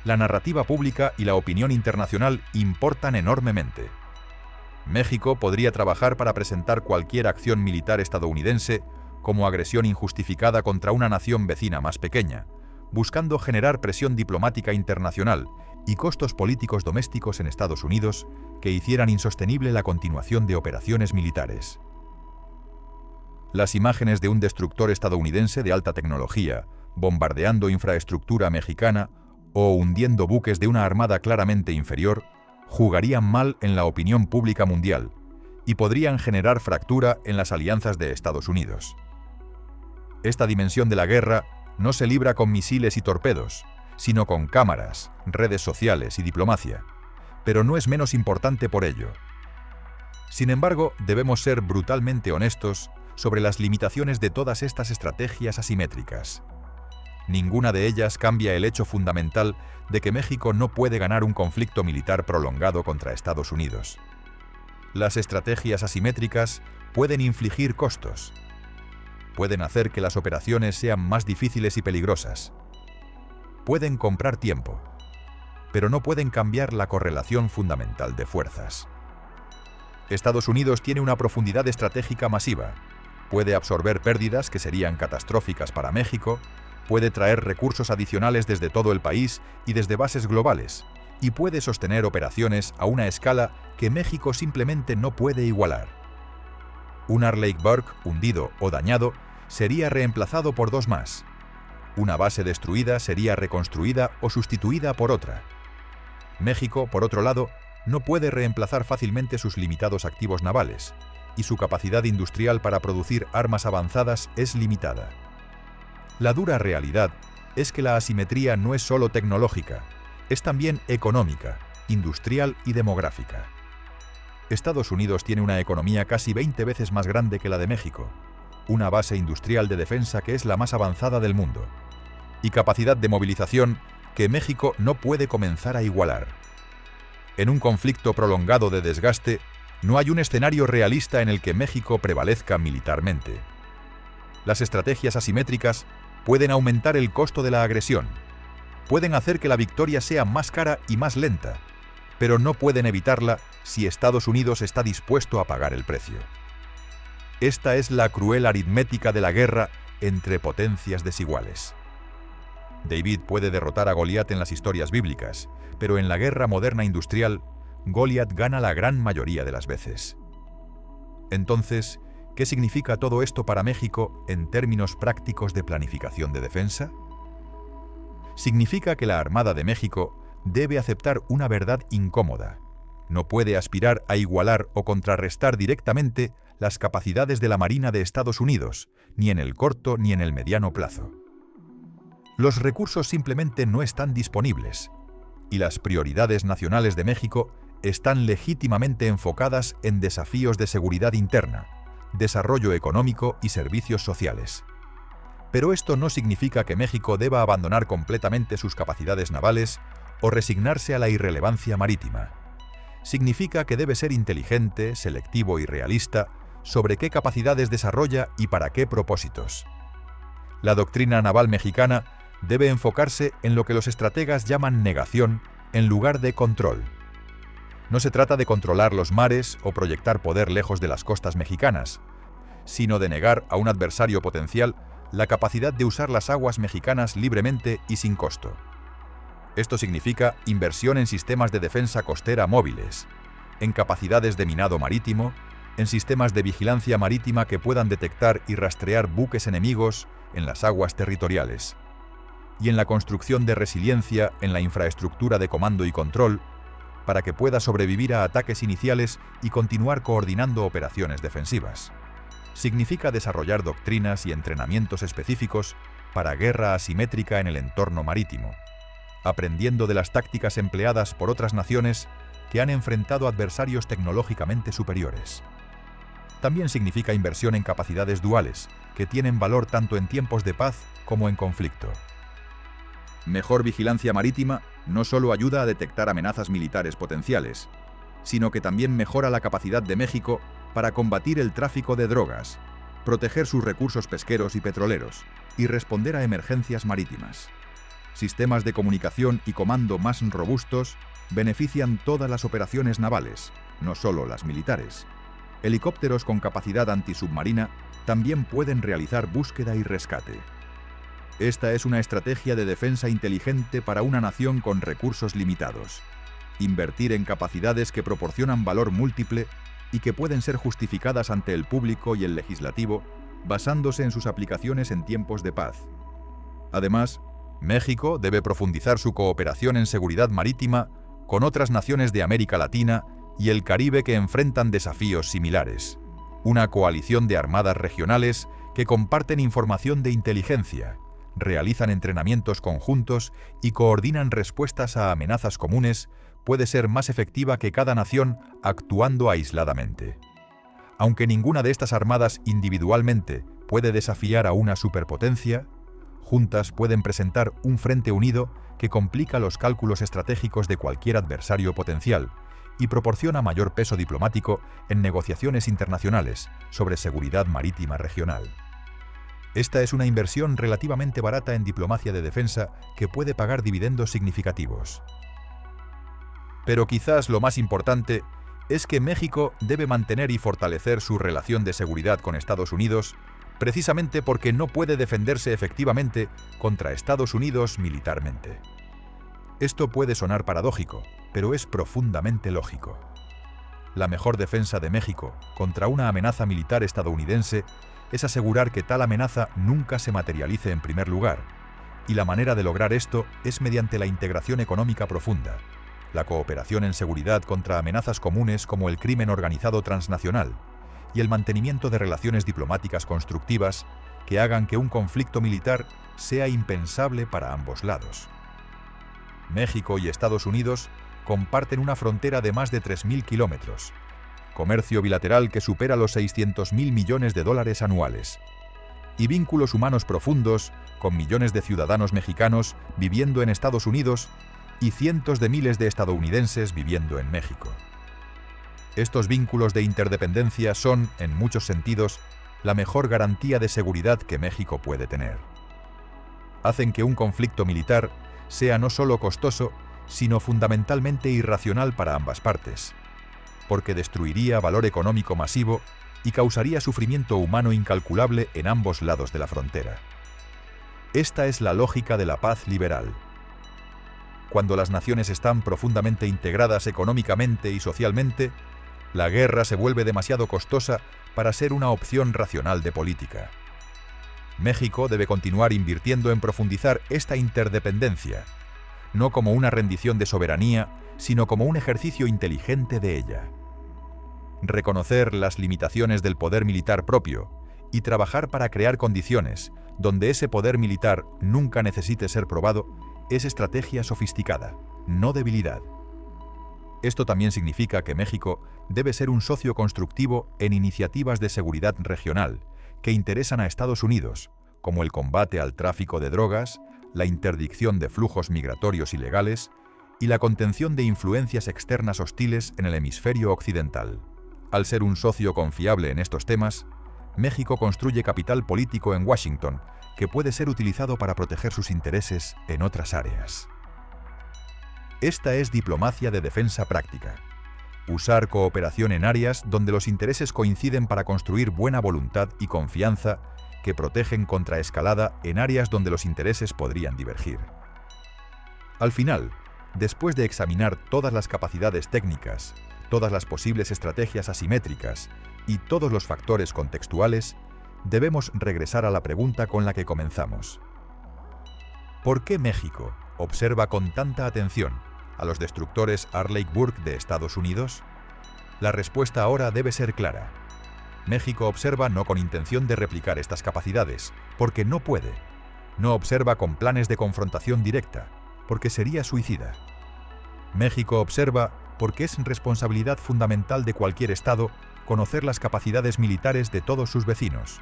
la narrativa pública y la opinión internacional importan enormemente. México podría trabajar para presentar cualquier acción militar estadounidense como agresión injustificada contra una nación vecina más pequeña, buscando generar presión diplomática internacional y costos políticos domésticos en Estados Unidos que hicieran insostenible la continuación de operaciones militares. Las imágenes de un destructor estadounidense de alta tecnología bombardeando infraestructura mexicana o hundiendo buques de una armada claramente inferior jugarían mal en la opinión pública mundial y podrían generar fractura en las alianzas de Estados Unidos. Esta dimensión de la guerra no se libra con misiles y torpedos, sino con cámaras, redes sociales y diplomacia, pero no es menos importante por ello. Sin embargo, debemos ser brutalmente honestos sobre las limitaciones de todas estas estrategias asimétricas. Ninguna de ellas cambia el hecho fundamental de que México no puede ganar un conflicto militar prolongado contra Estados Unidos. Las estrategias asimétricas pueden infligir costos. Pueden hacer que las operaciones sean más difíciles y peligrosas. Pueden comprar tiempo, pero no pueden cambiar la correlación fundamental de fuerzas. Estados Unidos tiene una profundidad estratégica masiva. Puede absorber pérdidas que serían catastróficas para México, puede traer recursos adicionales desde todo el país y desde bases globales, y puede sostener operaciones a una escala que México simplemente no puede igualar. Un Arleigh Burke hundido o dañado sería reemplazado por dos más. Una base destruida sería reconstruida o sustituida por otra. México, por otro lado, no puede reemplazar fácilmente sus limitados activos navales, y su capacidad industrial para producir armas avanzadas es limitada. La dura realidad es que la asimetría no es solo tecnológica, es también económica, industrial y demográfica. Estados Unidos tiene una economía casi 20 veces más grande que la de México, una base industrial de defensa que es la más avanzada del mundo, y capacidad de movilización que México no puede comenzar a igualar. En un conflicto prolongado de desgaste, no hay un escenario realista en el que México prevalezca militarmente. Las estrategias asimétricas pueden aumentar el costo de la agresión, pueden hacer que la victoria sea más cara y más lenta, pero no pueden evitarla si Estados Unidos está dispuesto a pagar el precio. Esta es la cruel aritmética de la guerra entre potencias desiguales. David puede derrotar a Goliat en las historias bíblicas, pero en la guerra moderna industrial, Goliat gana la gran mayoría de las veces. Entonces, ¿qué significa todo esto para México en términos prácticos de planificación de defensa? Significa que la Armada de México debe aceptar una verdad incómoda. No puede aspirar a igualar o contrarrestar directamente las capacidades de la Marina de Estados Unidos, ni en el corto ni en el mediano plazo. Los recursos simplemente no están disponibles, y las prioridades nacionales de México están legítimamente enfocadas en desafíos de seguridad interna, desarrollo económico y servicios sociales. Pero esto no significa que México deba abandonar completamente sus capacidades navales o resignarse a la irrelevancia marítima. Significa que debe ser inteligente, selectivo y realista sobre qué capacidades desarrolla y para qué propósitos. La doctrina naval mexicana debe enfocarse en lo que los estrategas llaman negación en lugar de control. No se trata de controlar los mares o proyectar poder lejos de las costas mexicanas, sino de negar a un adversario potencial la capacidad de usar las aguas mexicanas libremente y sin costo. Esto significa inversión en sistemas de defensa costera móviles, en capacidades de minado marítimo, en sistemas de vigilancia marítima que puedan detectar y rastrear buques enemigos en las aguas territoriales, y en la construcción de resiliencia en la infraestructura de comando y control para que pueda sobrevivir a ataques iniciales y continuar coordinando operaciones defensivas. Significa desarrollar doctrinas y entrenamientos específicos para guerra asimétrica en el entorno marítimo, aprendiendo de las tácticas empleadas por otras naciones que han enfrentado adversarios tecnológicamente superiores. También significa inversión en capacidades duales, que tienen valor tanto en tiempos de paz como en conflicto. Mejor vigilancia marítima no solo ayuda a detectar amenazas militares potenciales, sino que también mejora la capacidad de México para combatir el tráfico de drogas, proteger sus recursos pesqueros y petroleros y responder a emergencias marítimas. Sistemas de comunicación y comando más robustos benefician todas las operaciones navales, no solo las militares. Helicópteros con capacidad antisubmarina también pueden realizar búsqueda y rescate. Esta es una estrategia de defensa inteligente para una nación con recursos limitados. Invertir en capacidades que proporcionan valor múltiple y que pueden ser justificadas ante el público y el legislativo, basándose en sus aplicaciones en tiempos de paz. Además, México debe profundizar su cooperación en seguridad marítima con otras naciones de América Latina y el Caribe que enfrentan desafíos similares. Una coalición de armadas regionales que comparten información de inteligencia, realizan entrenamientos conjuntos y coordinan respuestas a amenazas comunes puede ser más efectiva que cada nación actuando aisladamente. Aunque ninguna de estas armadas individualmente puede desafiar a una superpotencia, juntas pueden presentar un frente unido que complica los cálculos estratégicos de cualquier adversario potencial y proporciona mayor peso diplomático en negociaciones internacionales sobre seguridad marítima regional. Esta es una inversión relativamente barata en diplomacia de defensa que puede pagar dividendos significativos. Pero quizás lo más importante es que México debe mantener y fortalecer su relación de seguridad con Estados Unidos precisamente porque no puede defenderse efectivamente contra Estados Unidos militarmente. Esto puede sonar paradójico, pero es profundamente lógico. La mejor defensa de México contra una amenaza militar estadounidense es asegurar que tal amenaza nunca se materialice en primer lugar, y la manera de lograr esto es mediante la integración económica profunda, la cooperación en seguridad contra amenazas comunes como el crimen organizado transnacional, y el mantenimiento de relaciones diplomáticas constructivas que hagan que un conflicto militar sea impensable para ambos lados. México y Estados Unidos comparten una frontera de más de 3.000 kilómetros, comercio bilateral que supera los $600.000 millones anuales, y vínculos humanos profundos con millones de ciudadanos mexicanos viviendo en Estados Unidos y cientos de miles de estadounidenses viviendo en México. Estos vínculos de interdependencia son, en muchos sentidos, la mejor garantía de seguridad que México puede tener. Hacen que un conflicto militar sea no solo costoso, sino fundamentalmente irracional para ambas partes, porque destruiría valor económico masivo y causaría sufrimiento humano incalculable en ambos lados de la frontera. Esta es la lógica de la paz liberal. Cuando las naciones están profundamente integradas económicamente y socialmente, la guerra se vuelve demasiado costosa para ser una opción racional de política. México debe continuar invirtiendo en profundizar esta interdependencia, no como una rendición de soberanía, sino como un ejercicio inteligente de ella. Reconocer las limitaciones del poder militar propio y trabajar para crear condiciones donde ese poder militar nunca necesite ser probado es estrategia sofisticada, no debilidad. Esto también significa que México debe ser un socio constructivo en iniciativas de seguridad regional que interesan a Estados Unidos, como el combate al tráfico de drogas, la interdicción de flujos migratorios ilegales y la contención de influencias externas hostiles en el hemisferio occidental. Al ser un socio confiable en estos temas, México construye capital político en Washington que puede ser utilizado para proteger sus intereses en otras áreas. Esta es diplomacia de defensa práctica. Usar cooperación en áreas donde los intereses coinciden para construir buena voluntad y confianza que protegen contra escalada en áreas donde los intereses podrían divergir. Al final, después de examinar todas las capacidades técnicas, todas las posibles estrategias asimétricas y todos los factores contextuales, debemos regresar a la pregunta con la que comenzamos. ¿Por qué México observa con tanta atención a los destructores Arleigh Burke de Estados Unidos? La respuesta ahora debe ser clara. México observa no con intención de replicar estas capacidades, porque no puede. No observa con planes de confrontación directa, porque sería suicida. México observa porque es responsabilidad fundamental de cualquier Estado conocer las capacidades militares de todos sus vecinos,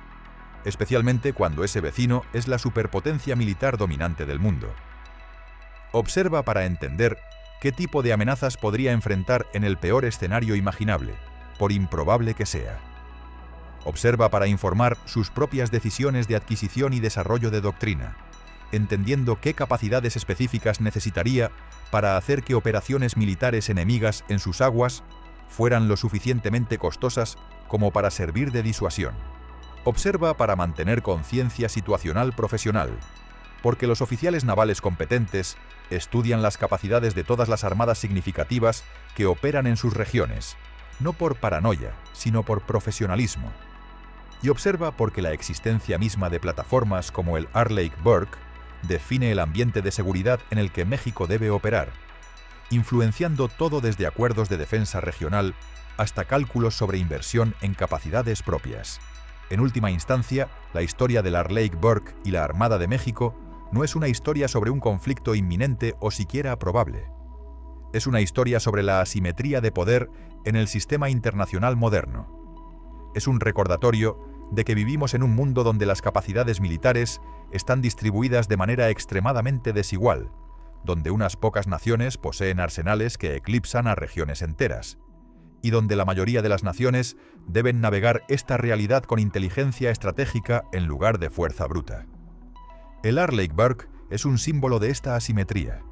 especialmente cuando ese vecino es la superpotencia militar dominante del mundo. Observa para entender qué tipo de amenazas podría enfrentar en el peor escenario imaginable, por improbable que sea. Observa para informar sus propias decisiones de adquisición y desarrollo de doctrina, entendiendo qué capacidades específicas necesitaría para hacer que operaciones militares enemigas en sus aguas fueran lo suficientemente costosas como para servir de disuasión. Observa para mantener conciencia situacional profesional, porque los oficiales navales competentes estudian las capacidades de todas las armadas significativas que operan en sus regiones, no por paranoia, sino por profesionalismo. Y observa porque la existencia misma de plataformas como el Arleigh Burke define el ambiente de seguridad en el que México debe operar, influenciando todo desde acuerdos de defensa regional hasta cálculos sobre inversión en capacidades propias. En última instancia, la historia del Arleigh Burke y la Armada de México no es una historia sobre un conflicto inminente o siquiera probable. Es una historia sobre la asimetría de poder en el sistema internacional moderno. Es un recordatorio de que vivimos en un mundo donde las capacidades militares están distribuidas de manera extremadamente desigual, donde unas pocas naciones poseen arsenales que eclipsan a regiones enteras, y donde la mayoría de las naciones deben navegar esta realidad con inteligencia estratégica en lugar de fuerza bruta. El Arleigh Burke es un símbolo de esta asimetría,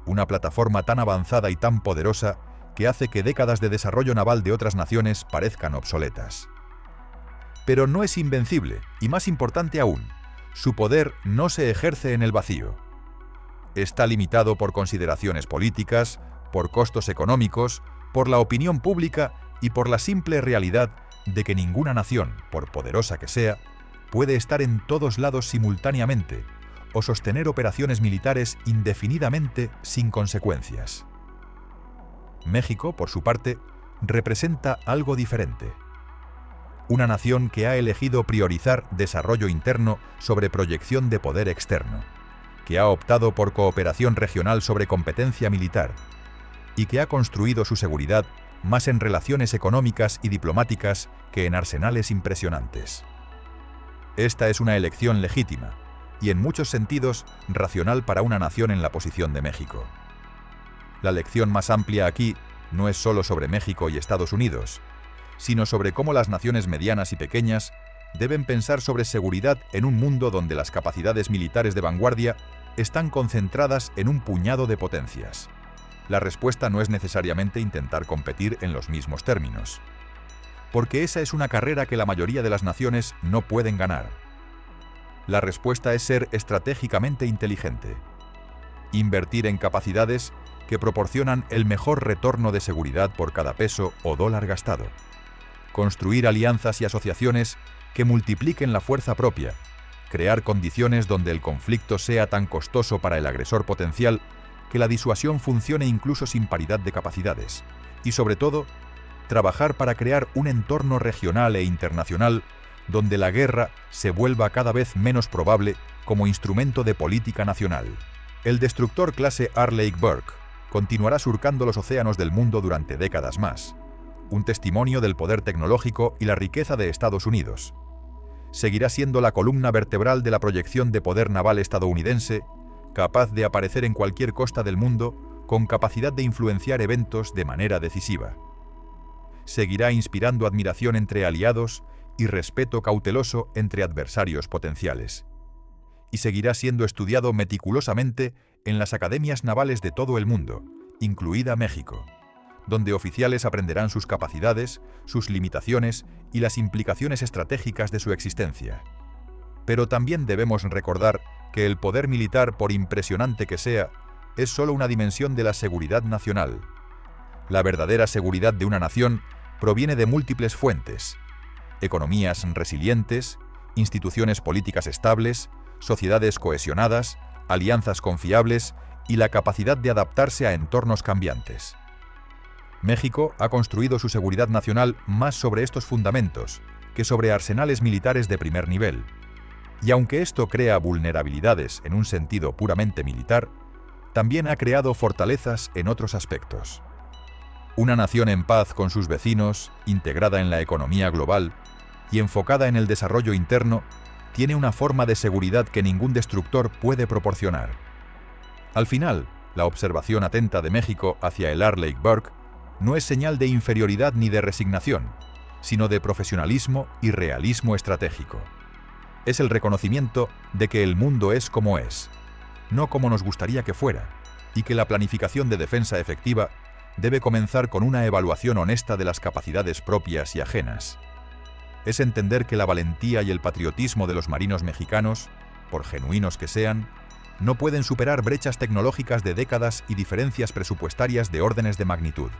una plataforma tan avanzada y tan poderosa que hace que décadas de desarrollo naval de otras naciones parezcan obsoletas. Pero no es invencible, y más importante aún, su poder no se ejerce en el vacío. Está limitado por consideraciones políticas, por costos económicos, por la opinión pública y por la simple realidad de que ninguna nación, por poderosa que sea, puede estar en todos lados simultáneamente o sostener operaciones militares indefinidamente sin consecuencias. México, por su parte, representa algo diferente. Una nación que ha elegido priorizar desarrollo interno sobre proyección de poder externo, que ha optado por cooperación regional sobre competencia militar y que ha construido su seguridad más en relaciones económicas y diplomáticas que en arsenales impresionantes. Esta es una elección legítima y en muchos sentidos racional para una nación en la posición de México. La lección más amplia aquí no es solo sobre México y Estados Unidos, sino sobre cómo las naciones medianas y pequeñas deben pensar sobre seguridad en un mundo donde las capacidades militares de vanguardia están concentradas en un puñado de potencias. La respuesta no es necesariamente intentar competir en los mismos términos, porque esa es una carrera que la mayoría de las naciones no pueden ganar. La respuesta es ser estratégicamente inteligente, invertir en capacidades que proporcionan el mejor retorno de seguridad por cada peso o dólar gastado, construir alianzas y asociaciones que multipliquen la fuerza propia, crear condiciones donde el conflicto sea tan costoso para el agresor potencial que la disuasión funcione incluso sin paridad de capacidades, y sobre todo, trabajar para crear un entorno regional e internacional donde la guerra se vuelva cada vez menos probable como instrumento de política nacional. El destructor clase Arleigh Burke continuará surcando los océanos del mundo durante décadas más, un testimonio del poder tecnológico y la riqueza de Estados Unidos. Seguirá siendo la columna vertebral de la proyección de poder naval estadounidense, capaz de aparecer en cualquier costa del mundo con capacidad de influenciar eventos de manera decisiva. Seguirá inspirando admiración entre aliados y respeto cauteloso entre adversarios potenciales. Y seguirá siendo estudiado meticulosamente en las academias navales de todo el mundo, incluida México, donde oficiales aprenderán sus capacidades, sus limitaciones y las implicaciones estratégicas de su existencia. Pero también debemos recordar que el poder militar, por impresionante que sea, es solo una dimensión de la seguridad nacional. La verdadera seguridad de una nación proviene de múltiples fuentes: economías resilientes, instituciones políticas estables, sociedades cohesionadas, alianzas confiables y la capacidad de adaptarse a entornos cambiantes. México ha construido su seguridad nacional más sobre estos fundamentos que sobre arsenales militares de primer nivel. Y aunque esto crea vulnerabilidades en un sentido puramente militar, también ha creado fortalezas en otros aspectos. Una nación en paz con sus vecinos, integrada en la economía global y enfocada en el desarrollo interno, tiene una forma de seguridad que ningún destructor puede proporcionar. Al final, la observación atenta de México hacia el Arleigh Burke no es señal de inferioridad ni de resignación, sino de profesionalismo y realismo estratégico. Es el reconocimiento de que el mundo es como es, no como nos gustaría que fuera, y que la planificación de defensa efectiva debe comenzar con una evaluación honesta de las capacidades propias y ajenas. Es entender que la valentía y el patriotismo de los marinos mexicanos, por genuinos que sean, no pueden superar brechas tecnológicas de décadas y diferencias presupuestarias de órdenes de magnitud.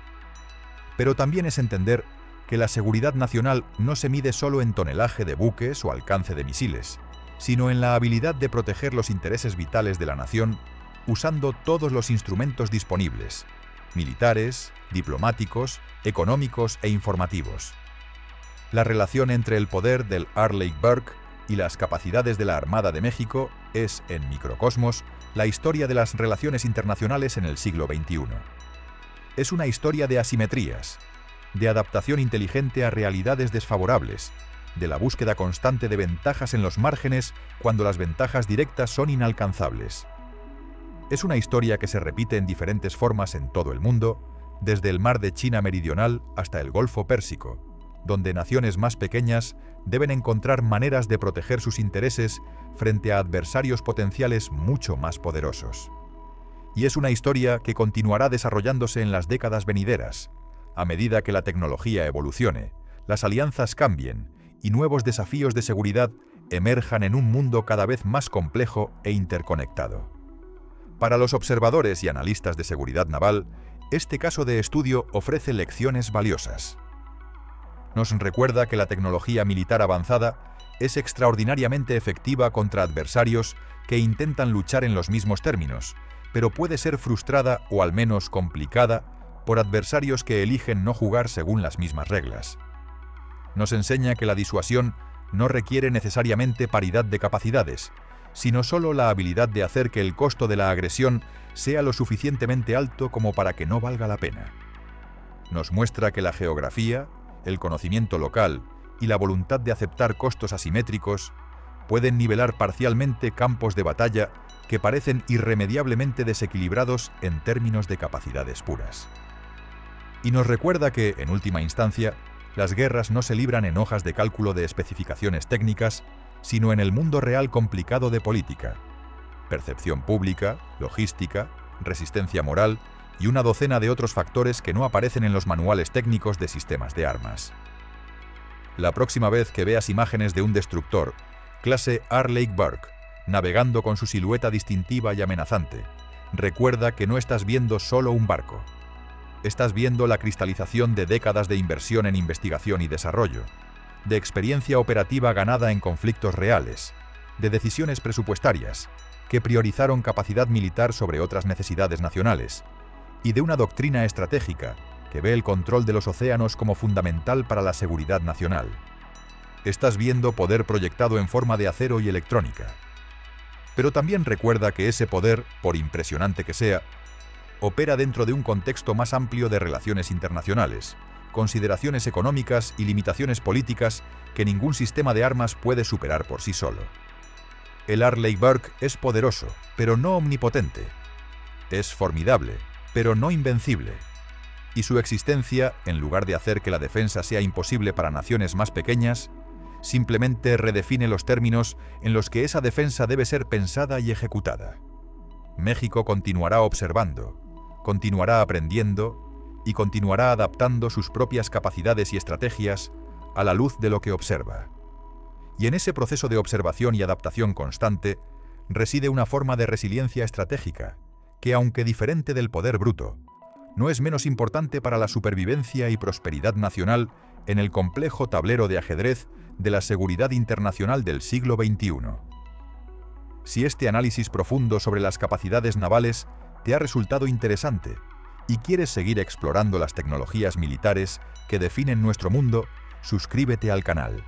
Pero también es entender que la seguridad nacional no se mide solo en tonelaje de buques o alcance de misiles, sino en la habilidad de proteger los intereses vitales de la nación usando todos los instrumentos disponibles, militares, diplomáticos, económicos e informativos. La relación entre el poder del Arleigh Burke y las capacidades de la Armada de México es, en microcosmos, la historia de las relaciones internacionales en el siglo XXI. Es una historia de asimetrías, de adaptación inteligente a realidades desfavorables, de la búsqueda constante de ventajas en los márgenes cuando las ventajas directas son inalcanzables. Es una historia que se repite en diferentes formas en todo el mundo, desde el mar de China Meridional hasta el Golfo Pérsico, donde naciones más pequeñas deben encontrar maneras de proteger sus intereses frente a adversarios potenciales mucho más poderosos. Y es una historia que continuará desarrollándose en las décadas venideras, a medida que la tecnología evolucione, las alianzas cambien y nuevos desafíos de seguridad emerjan en un mundo cada vez más complejo e interconectado. Para los observadores y analistas de seguridad naval, este caso de estudio ofrece lecciones valiosas. Nos recuerda que la tecnología militar avanzada es extraordinariamente efectiva contra adversarios que intentan luchar en los mismos términos, pero puede ser frustrada o al menos complicada por adversarios que eligen no jugar según las mismas reglas. Nos enseña que la disuasión no requiere necesariamente paridad de capacidades, sino solo la habilidad de hacer que el costo de la agresión sea lo suficientemente alto como para que no valga la pena. Nos muestra que la geografía, el conocimiento local y la voluntad de aceptar costos asimétricos pueden nivelar parcialmente campos de batalla que parecen irremediablemente desequilibrados en términos de capacidades puras. Y nos recuerda que, en última instancia, las guerras no se libran en hojas de cálculo de especificaciones técnicas, sino en el mundo real complicado de política, percepción pública, logística, resistencia moral y una docena de otros factores que no aparecen en los manuales técnicos de sistemas de armas. La próxima vez que veas imágenes de un destructor, clase Arleigh Burke, navegando con su silueta distintiva y amenazante, recuerda que no estás viendo solo un barco. Estás viendo la cristalización de décadas de inversión en investigación y desarrollo, de experiencia operativa ganada en conflictos reales, de decisiones presupuestarias que priorizaron capacidad militar sobre otras necesidades nacionales, y de una doctrina estratégica que ve el control de los océanos como fundamental para la seguridad nacional. Estás viendo poder proyectado en forma de acero y electrónica. Pero también recuerda que ese poder, por impresionante que sea, opera dentro de un contexto más amplio de relaciones internacionales, consideraciones económicas y limitaciones políticas que ningún sistema de armas puede superar por sí solo. El Arleigh Burke es poderoso, pero no omnipotente. Es formidable, pero no invencible. Y su existencia, en lugar de hacer que la defensa sea imposible para naciones más pequeñas, simplemente redefine los términos en los que esa defensa debe ser pensada y ejecutada. México continuará observando, continuará aprendiendo y continuará adaptando sus propias capacidades y estrategias a la luz de lo que observa. Y en ese proceso de observación y adaptación constante reside una forma de resiliencia estratégica que, aunque diferente del poder bruto, no es menos importante para la supervivencia y prosperidad nacional en el complejo tablero de ajedrez de la seguridad internacional del siglo XXI. Si este análisis profundo sobre las capacidades navales te ha resultado interesante y quieres seguir explorando las tecnologías militares que definen nuestro mundo, suscríbete al canal.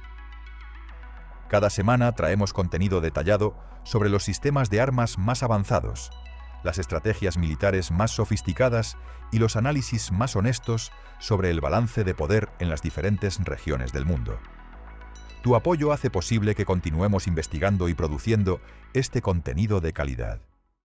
Cada semana traemos contenido detallado sobre los sistemas de armas más avanzados, las estrategias militares más sofisticadas y los análisis más honestos sobre el balance de poder en las diferentes regiones del mundo. Tu apoyo hace posible que continuemos investigando y produciendo este contenido de calidad.